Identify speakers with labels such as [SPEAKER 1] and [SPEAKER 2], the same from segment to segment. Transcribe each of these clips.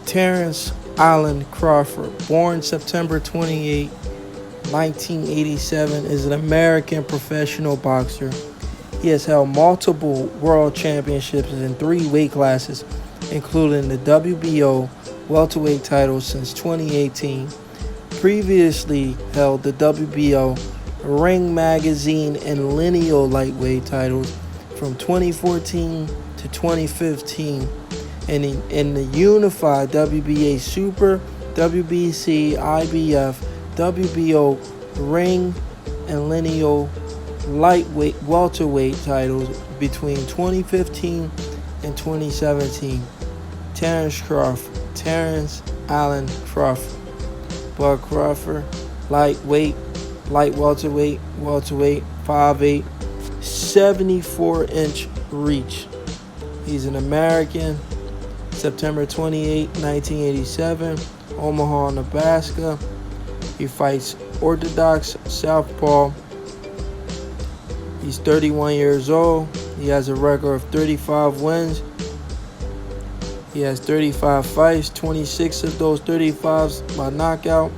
[SPEAKER 1] Terence Allen Crawford, born September 28, 1987, is an American professional boxer. He has held multiple world championships in three weight classes, including the WBO welterweight title since 2018. Previously held the WBO Ring Magazine and Lineal lightweight titles from 2014 to 2015, and in the unified WBA Super, WBC, IBF, WBO Ring and Lineal lightweight welterweight titles between 2015 and 2017. Terence Allen Crawford. Bud Crawford, lightweight, light welterweight, 5'8", 74-inch reach. He's an American. September 28, 1987, Omaha, Nebraska. He fights orthodox southpaw. He's 31 years old. He has a record of 35 wins. He has 35 fights, 26 of those 35s by knockout.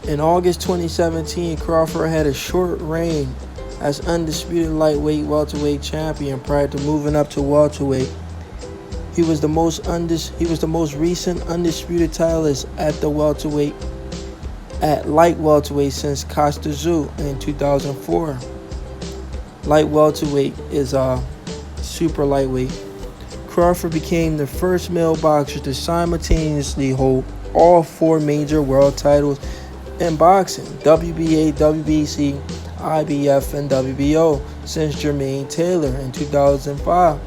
[SPEAKER 1] In August 2017, Crawford had a short reign as undisputed lightweight welterweight champion prior to moving up to welterweight. He was the most recent undisputed titleist at light welterweight since Costa Zoo in 2004. Light welterweight is super lightweight. Crawford became the first male boxer to simultaneously hold all four major world titles in boxing: WBA, WBC, IBF, and WBO since Jermaine Taylor in 2005.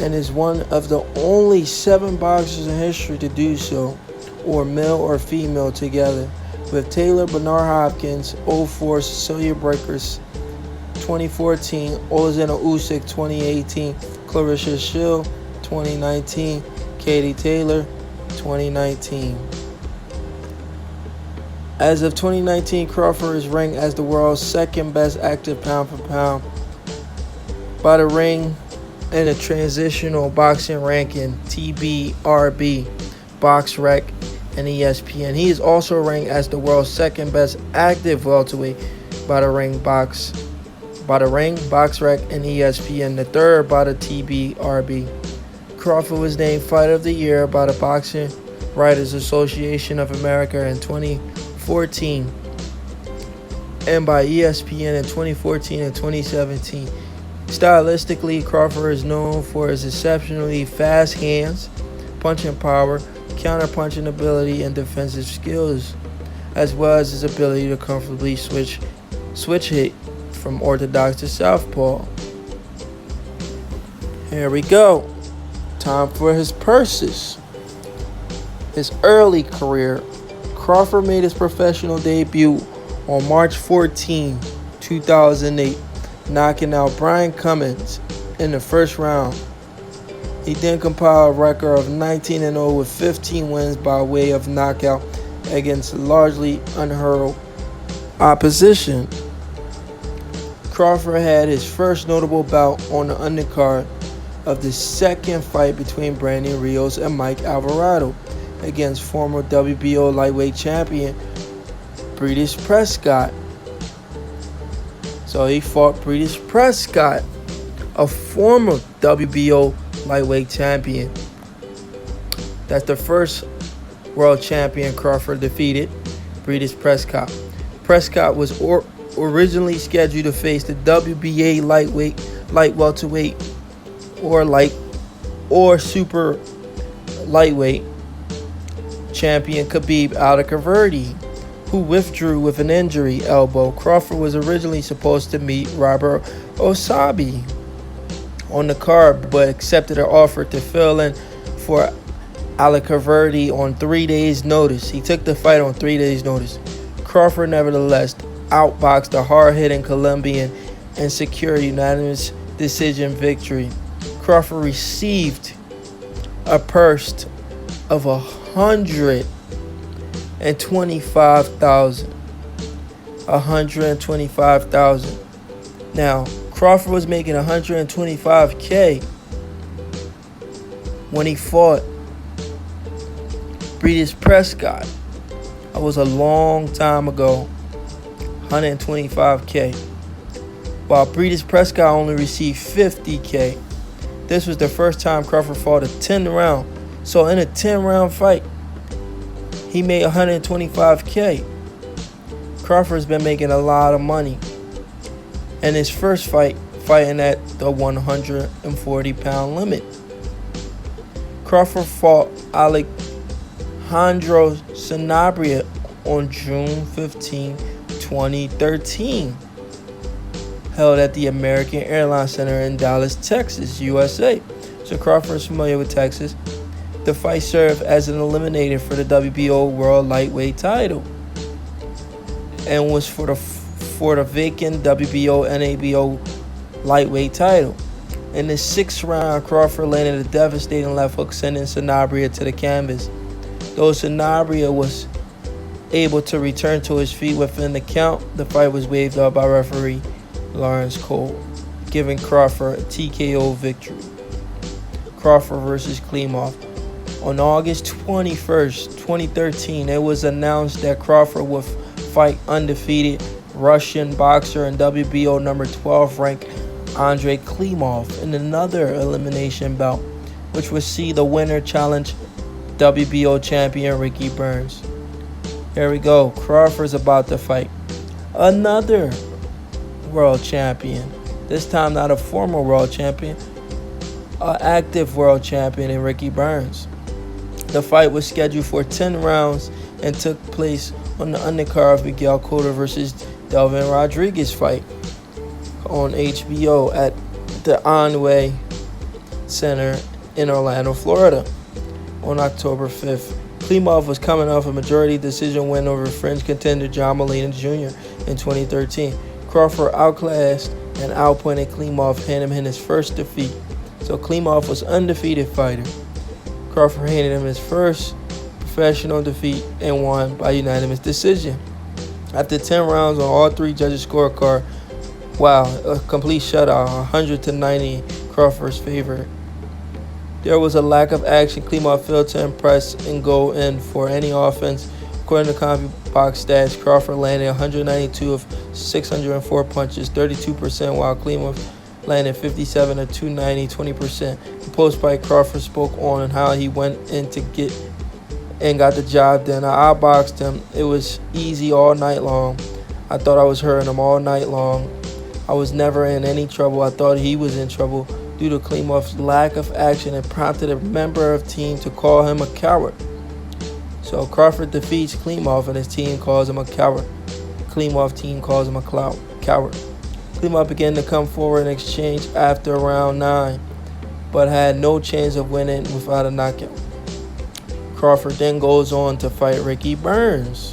[SPEAKER 1] And is one of the only 7 boxers in history to do so, or male or female together, with Taylor, Bernard Hopkins, 04, Cecilia Breakers, 2014, Ozana Usyk, 2018, Clarissa Shield, 2019, Katie Taylor, 2019. As of 2019, Crawford is ranked as the world's second best active pound for pound by the Ring and a transitional boxing ranking, TBRB, BoxRec, and ESPN. He is also ranked as the world's second best active welterweight by the Ring, BoxRec, and ESPN, the third by the TBRB. Crawford was named Fighter of the Year by the Boxing Writers Association of America in 2014 and by ESPN in 2014 and 2017. Stylistically, Crawford is known for his exceptionally fast hands, punching power, counter-punching ability, and defensive skills, as well as his ability to comfortably switch hit from orthodox to southpaw. Here we go. Time for his purses. His early career. Crawford made his professional debut on March 14, 2008, knocking out Brian Cummins in the first round. He then compiled a record of 19-0 with 15 wins by way of knockout against largely unheralded opposition. Crawford had his first notable bout on the undercard of the second fight between Brandon Rios and Mike Alvarado against former WBO lightweight champion British Prescott. So he fought British Prescott, a former WBO lightweight champion. That's the first world champion Crawford defeated, British Prescott. Prescott was originally scheduled to face the WBA light welterweight, or super lightweight champion Khabib Al-Kaverdi, who withdrew with an injury elbow. Crawford was originally supposed to meet Robert Osabi on the card, but accepted an offer to fill in for Al-Kaverdi on 3 days' notice. He took the fight on 3 days' notice. Crawford nevertheless outboxed the hard-hitting Colombian and secured a unanimous decision victory. Crawford received a purse of $125,000. Now, Crawford was making $125K when he fought Breedis Prescott. That was a long time ago, 125K. While Breedis Prescott only received 50K. This was the first time Crawford fought a 10 round. So in a 10 round fight, he made 125K. Crawford's been making a lot of money. And his first fight, fighting at the 140-pound limit. Crawford fought Alejandro Sanabria on June 15, 2013. Held at the American Airlines Center in Dallas, Texas, USA. So Crawford is familiar with Texas. The fight served as an eliminator for the WBO World Lightweight title and was for the vacant WBO NABO Lightweight title. In the 6th round, Crawford landed a devastating left hook, sending Sanabria to the canvas. Though Sanabria was able to return to his feet within the count, the fight was waved up by referee Lawrence Cole, giving Crawford a TKO victory. Crawford versus Klimov. On August 21st, 2013, it was announced that Crawford would fight undefeated Russian boxer and WBO number 12 ranked Andrei Klimov in another elimination bout, which would see the winner challenge WBO champion Ricky Burns. Here we go. Crawford's about to fight another world champion. This time not a former world champion, an active world champion in Ricky Burns. The fight was scheduled for 10 rounds and took place on the undercard of Miguel Cotto versus Delvin Rodriguez fight on HBO at the Onway Center in Orlando, Florida on October 5th. Klimov was coming off a majority decision win over fringe contender John Molina Jr. in 2013. Crawford outclassed and outpointed Klimov, handing him his first defeat. So Klimov was undefeated fighter. Crawford handed him his first professional defeat and won by unanimous decision. After 10 rounds on all 3 judges' scorecard, wow, a complete shutout, 100-90, Crawford's favor. There was a lack of action. Klimov failed to impress and go in for any offense. According to CompuBox stats, Crawford landed 192 of 604 punches, 32%, while Klimov landed 57 of 290, 20%. The post-fight, Crawford spoke on how he went in to get and got the job done. I outboxed him. It was easy all night long. I thought I was hurting him all night long. I was never in any trouble. I thought he was in trouble due to Klimov's lack of action and prompted a member of the team to call him a coward. So Crawford defeats Klimov and his team calls him a coward. Klimov team calls him a coward. Klimov began to come forward in exchange after round 9, but had no chance of winning without a knockout. Crawford then goes on to fight Ricky Burns.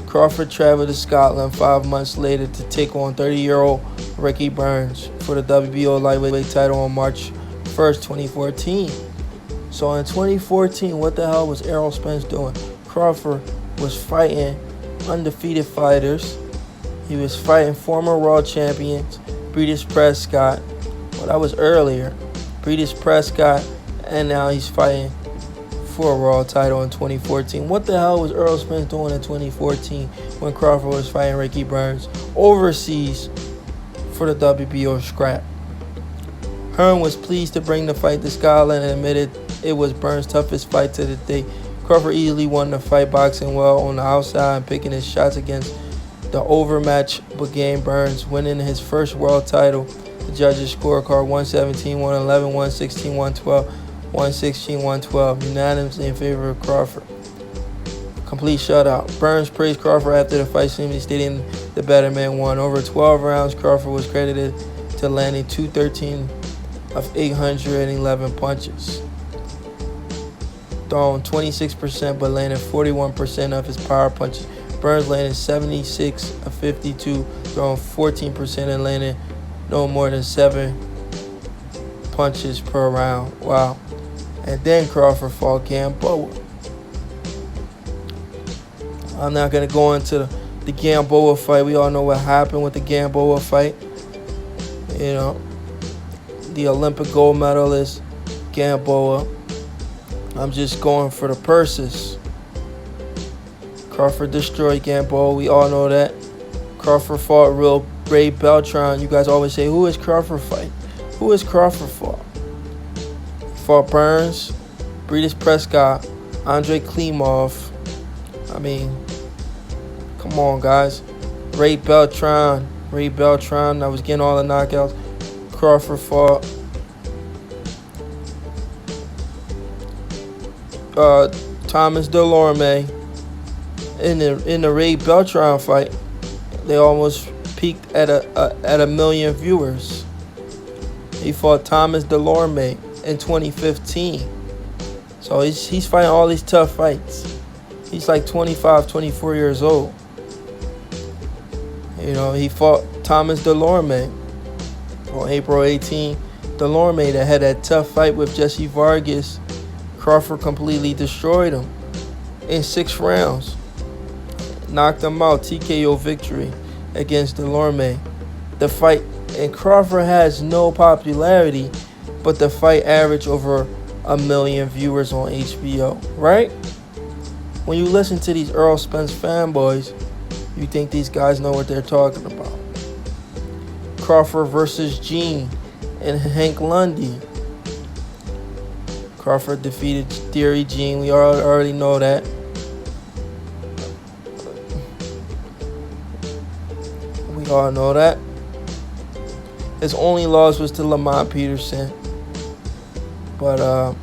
[SPEAKER 1] Crawford traveled to Scotland 5 months later to take on 30-year-old Ricky Burns for the WBO lightweight title on March 1st, 2014. So in 2014, what the hell was Errol Spence doing? Crawford was fighting undefeated fighters. He was fighting former world champions, Breedis Prescott. Well, that was earlier. Breedis Prescott, and now he's fighting for a world title in 2014. What the hell was Errol Spence doing in 2014 when Crawford was fighting Ricky Burns overseas for the WBO scrap? Hearn was pleased to bring the fight to Scotland and admitted it was Burns' toughest fight to the date. Crawford easily won the fight, boxing well on the outside and picking his shots against the overmatched Bugain Burns, winning his first world title. The judges' scorecard 117, 111, 116, 112, 116, 112, unanimously in favor of Crawford. Complete shutout. Burns praised Crawford after the fight, seemingly stating the better man won. Over 12 rounds, Crawford was credited to landing 213 of 811 punches, throwing 26% but landing 41% of his power punches. Burns landed 76 of 52, throwing 14% and landing no more than 7 punches per round. Wow. And then Crawford fought Gamboa. I'm not going to go into the Gamboa fight. We all know what happened with the Gamboa fight. You know, the Olympic gold medalist Gamboa. I'm just going for the purses. Crawford destroyed Gamboa. We all know that. Crawford fought real Ray Beltran. You guys always say, who is Crawford fight? Who is Crawford fought? Fought Burns, Breedis Prescott, Andre Klimov. I mean, come on, guys. Ray Beltran. I was getting all the knockouts. Crawford fought Thomas Delorme. In the Ray Beltran fight, they almost peaked at a million viewers. He fought Thomas Delorme in 2015. So he's fighting all these tough fights. He's like 25, 24 years old. You know, he fought Thomas Delorme on April 18. Delorme that had that tough fight with Jesse Vargas. Crawford completely destroyed him in 6 rounds. Knocked him out, TKO victory against Delorme. The fight, and Crawford has no popularity, but the fight averaged over 1 million viewers on HBO, right? When you listen to these Errol Spence fanboys, you think these guys know what they're talking about. Crawford versus Gene and Hank Lundy. Crawford defeated Theory Gene. We already know that. We all know that. His only loss was to Lamont Peterson. But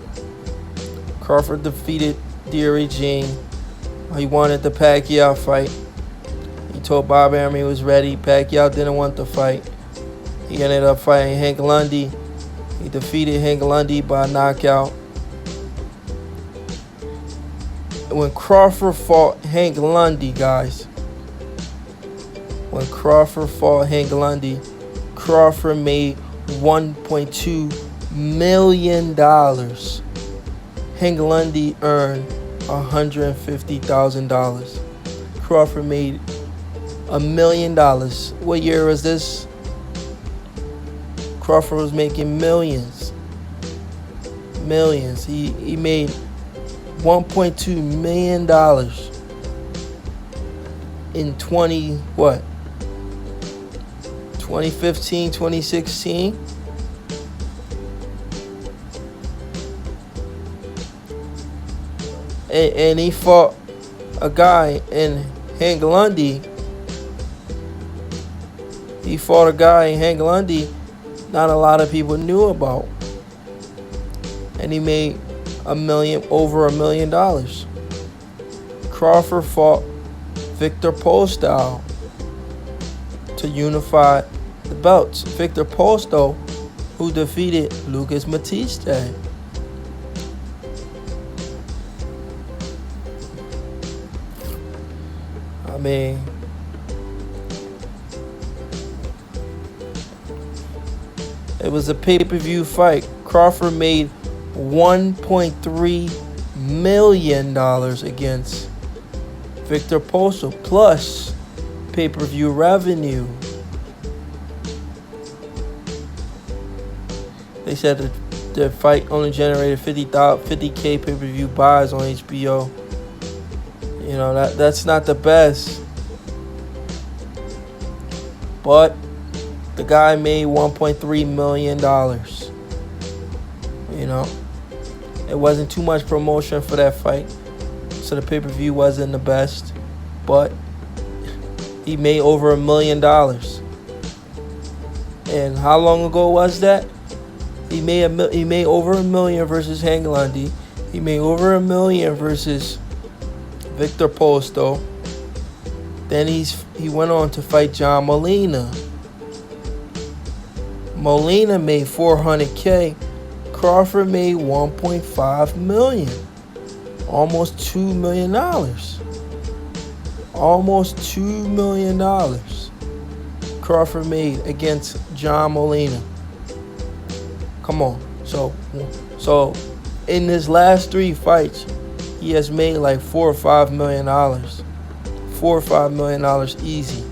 [SPEAKER 1] Crawford defeated Theory Gene. He wanted the Pacquiao fight. He told Bob Arum he was ready. Pacquiao didn't want the fight. He ended up fighting Hank Lundy. He defeated Hank Lundy by knockout. When Crawford fought Hank Lundy, guys. When Crawford fought Hank Lundy, Crawford made $1.2 million. Hank Lundy earned $150,000. Crawford made $1 million. What year was this? Crawford was making millions. Millions. He made $1.2 million in 2015, 2016. And he fought a guy in Hank Lundy. Not a lot of people knew about. And he made over $1 million. Crawford fought Victor Postol to unify the belts. Victor Postol, who defeated Lucas Matiste. I mean, it was a pay-per-view fight. Crawford made $1.3 million against Victor Postol, plus pay-per-view revenue. They said that the fight only generated 50K pay-per-view buys on HBO. You know, that's not the best. But the guy made $1.3 million. You know, it wasn't too much promotion for that fight, so the pay-per-view wasn't the best. But he made over $1 million. And how long ago was that? He made over $1 million versus Hank Lundy. He made over $1 million versus Victor Postol. Then he went on to fight John Molina. Molina made $400K. Crawford made $1.5 million. Almost $2 million. Almost $2 million Crawford made against John Molina. Come on. So in his last 3 fights, he has made like $4 or $5 million. $4 or $5 million easy.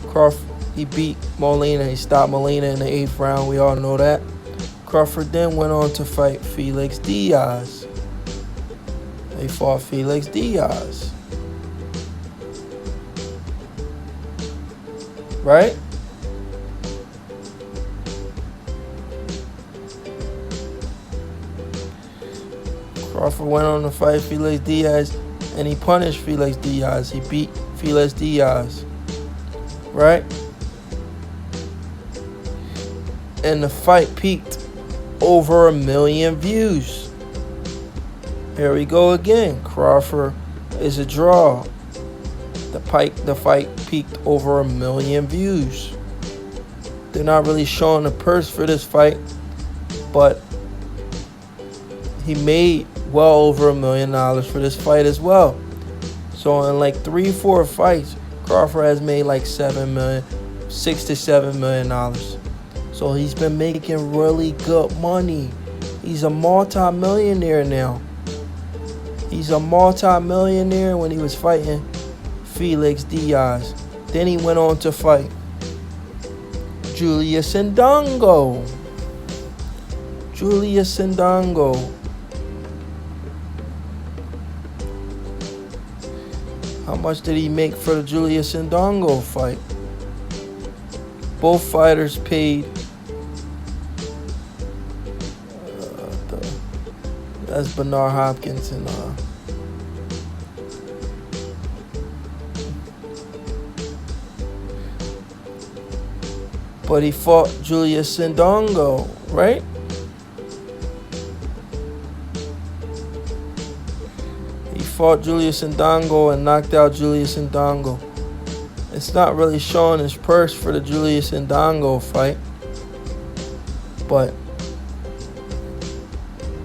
[SPEAKER 1] Crawford, he beat Molina. He stopped Molina in the 8th round. We all know that. Crawford then went on to fight Felix Diaz. He fought Felix Diaz. Right? Crawford went on to fight Felix Diaz, and he punished Felix Diaz. He beat Felix Diaz. Right? And the fight peaked over 1 million views. Here we go again. Crawford is a draw. The fight peaked over 1 million views. They're not really showing the purse for this fight, but he made well over $1 million for this fight as well. So in like 3-4 fights, Crawford has made like $6 to $7 million. So he's been making really good money. He's a multi-millionaire now. He's a multi-millionaire when he was fighting Felix Diaz. Then he went on to fight Julius Indongo. Julius Indongo. How much did he make for the Julius Indongo fight? Both fighters paid. That's Bernard Hopkins and but he fought Julius Indongo, right? He fought Julius Indongo and knocked out Julius Indongo. It's not really showing his purse for the Julius Indongo fight, but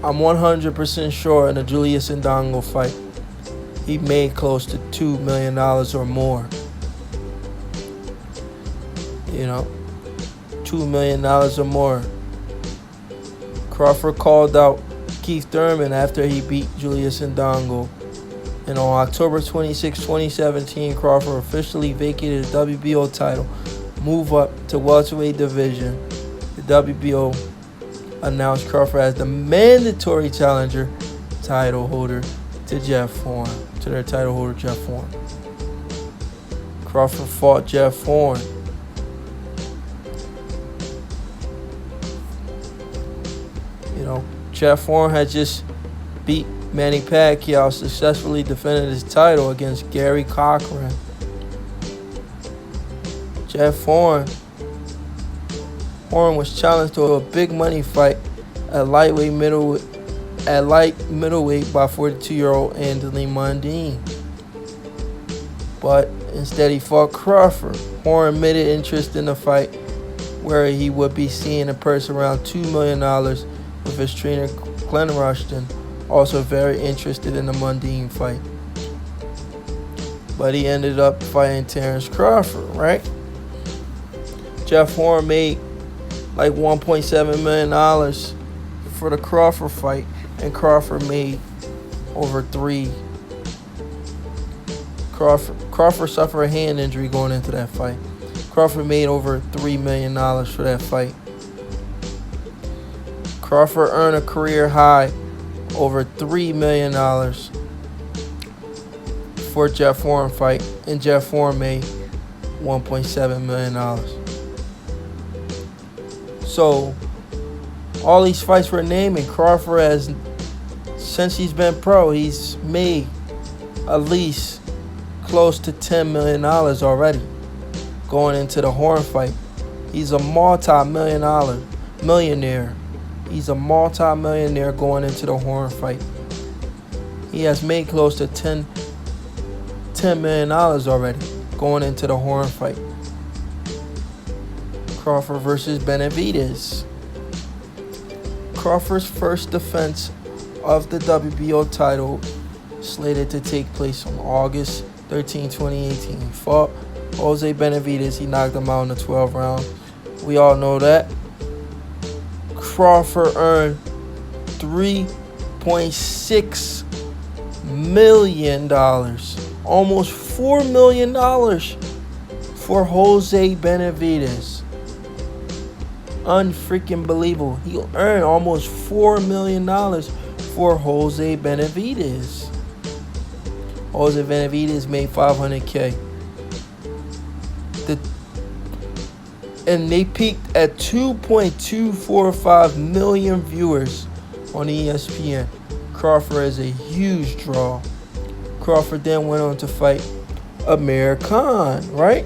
[SPEAKER 1] I'm 100% sure in the Julius Indongo fight, he made close to $2 million or more. You know, $2 million or more. Crawford called out Keith Thurman after he beat Julius Indongo. And on October 26, 2017, Crawford officially vacated his WBO title, move up to welterweight division. The WBO announced Crawford as the mandatory challenger title holder to Jeff Horn, to their title holder Jeff Horn. Crawford fought Jeff Horn. You know, Jeff Horn had just beat Manny Pacquiao, successfully defended his title against Gary Cochran. Jeff Horn was challenged to a big money fight at light middleweight by 42-year-old Anthony Mundine. But instead he fought Crawford. Horn admitted interest in the fight, where he would be seeing a purse around $2 million, with his trainer Glenn Rushton also very interested in the Mundine fight. But he ended up fighting Terence Crawford, right? Jeff Horn made like $1.7 million for the Crawford fight, and Crawford made over $3. Crawford suffered a hand injury going into that fight. Crawford made over $3 million for that fight. Crawford earned a career high over $3 million for Jeff Horn fight, and Jeff Horn made $1.7 million. So all these fights we're naming, Crawford has, since he's been pro, he's made at least close to $10 million already going into the Horn fight. He's a millionaire. He's a multi-millionaire going into the Horn fight. He has made close to $10 million already going into the Horn fight. Crawford versus Benavidez. Crawford's first defense of the WBO title slated to take place on August 13, 2018. He fought Jose Benavidez. He knocked him out in the 12th round. We all know that. Crawford earned $3.6 million, almost $4 million for Jose Benavidez. Unfreaking believable. He earned almost $4 million for Jose Benavidez. Jose Benavidez made $500K. And they peaked at 2.245 million viewers on ESPN. Crawford is a huge draw. Crawford then went on to fight Amir Khan, right?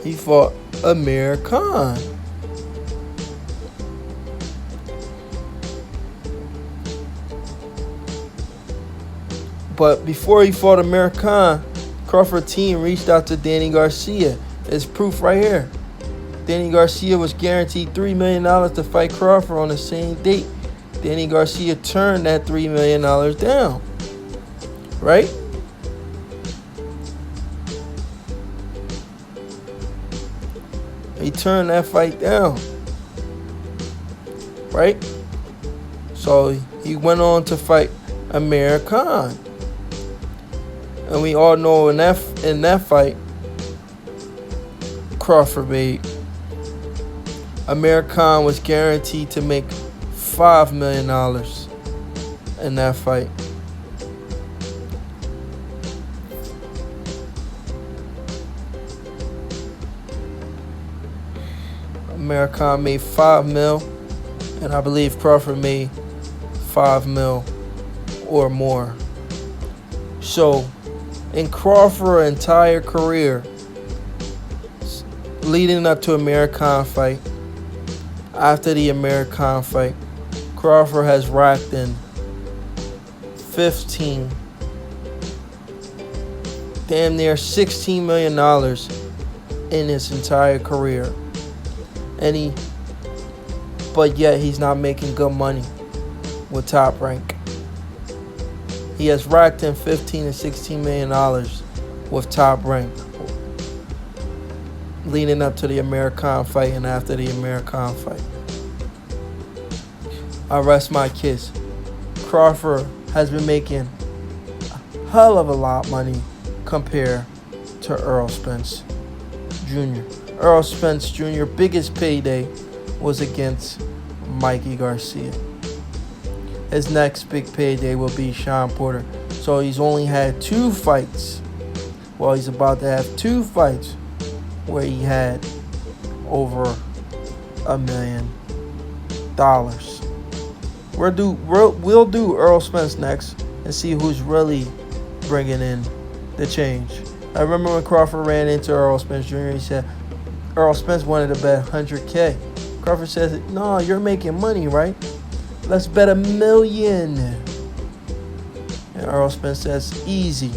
[SPEAKER 1] He fought Amir Khan. But before he fought Amir Khan, Crawford's team reached out to Danny Garcia. There's proof right here. Danny Garcia was guaranteed $3 million to fight Crawford on the same date. Danny Garcia turned that $3 million down. Right? He turned that fight down. Right? So he went on to fight Amir Khan. And we all know in that fight, Crawford made. Amir Khan was guaranteed to make $5 million in that fight. Amir Khan made $5 million, and I believe Crawford made $5 million or more. So, in Crawford's entire career, leading up to Amir Khan fight, after the Amir Khan fight, Crawford has racked in 15, damn near $16 million in his entire career. But yet he's not making good money with Top Rank. He has racked in $15 to $16 million with Top Rank, leading up to the Amir Khan fight and after the Amir Khan fight. I rest my case. Crawford has been making a hell of a lot of money compared to Errol Spence Jr. Errol Spence Jr. biggest payday was against Mikey Garcia. His next big payday will be Sean Porter. So he's only had 2 fights. Well, he's about to have 2 fights where he had over $1 million. We'll do Errol Spence next and see who's really bringing in the change. I remember when Crawford ran into Errol Spence Jr., he said Errol Spence wanted to bet $100K. Crawford says, no, you're making money, right? Let's bet $1 million. And Errol Spence says, easy.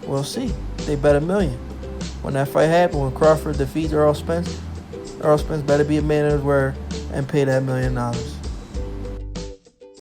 [SPEAKER 1] We'll see. They bet $1 million. When that fight happened, when Crawford defeats Errol Spence better be a man of his word and pay that $1 million.